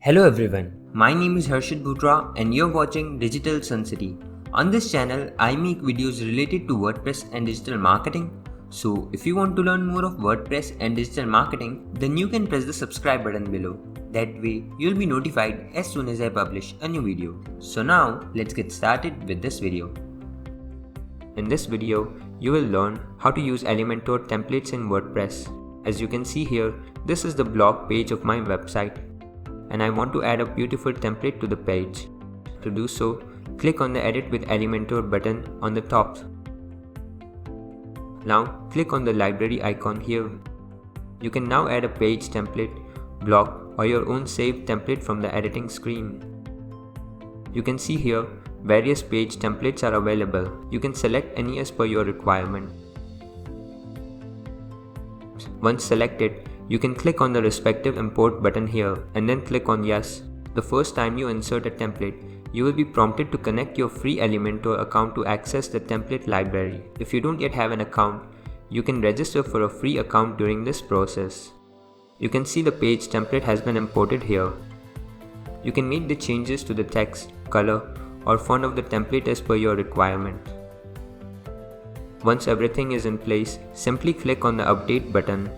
Hello everyone, my name is Harshit Bhutra and you're watching Digital Sun City. On this channel, I make videos related to WordPress and digital marketing. So if you want to learn more of WordPress and digital marketing, then you can press the subscribe button below. That way, you'll be notified as soon as I publish a new video. So now, let's get started with this video. In this video, you will learn how to use Elementor templates in WordPress. As you can see here, this is the blog page of my website. And I want to add a beautiful template to the page. To do so, click on the Edit with Elementor button on the top. Now click on the library icon here. You can now add a page template, blog or your own saved template from the editing screen. You can see here various page templates are available. You can select any as per your requirement. Once selected, you can click on the respective import button here and then click on yes. The first time you insert a template, you will be prompted to connect your free Elementor account to access the template library. If you don't yet have an account, you can register for a free account during this process. You can see the page template has been imported here. You can make the changes to the text, color or font of the template as per your requirement. Once everything is in place, simply click on the update button.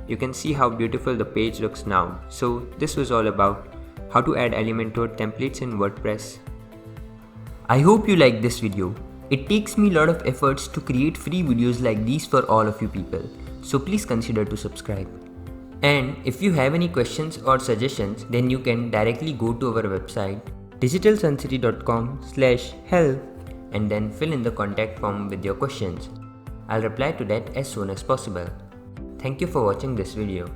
You can see how beautiful the page looks now. So this was all about how to add Elementor templates in WordPress. I hope you liked this video. It takes me a lot of efforts to create free videos like these for all of you people. So please consider to subscribe. And if you have any questions or suggestions, then you can directly go to our website digitalsuncity.com/help and then fill in the contact form with your questions. I'll reply to that as soon as possible. Thank you for watching this video.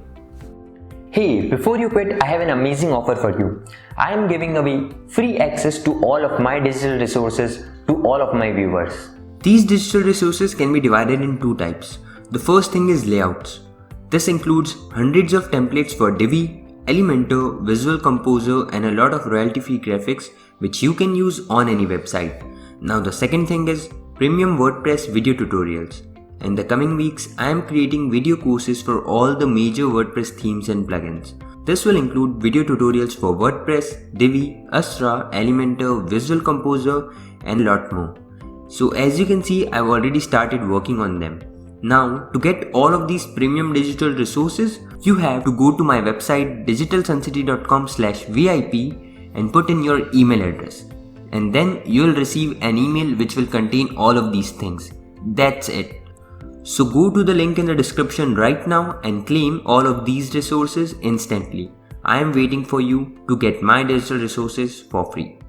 Hey, before you quit, I have an amazing offer for you. I am giving away free access to all of my digital resources to all of my viewers. These digital resources can be divided in two types. The first thing is layouts. This includes hundreds of templates for Divi, Elementor, Visual Composer and a lot of royalty-free graphics which you can use on any website. Now the second thing is premium WordPress video tutorials. In the coming weeks, I am creating video courses for all the major WordPress themes and plugins. This will include video tutorials for WordPress, Divi, Astra, Elementor, Visual Composer and a lot more. So as you can see, I've already started working on them. Now, to get all of these premium digital resources, you have to go to my website digitalsuncity.com/VIP and put in your email address. And then you'll receive an email which will contain all of these things. That's it. So go to the link in the description right now and claim all of these resources instantly. I am waiting for you to get my digital resources for free.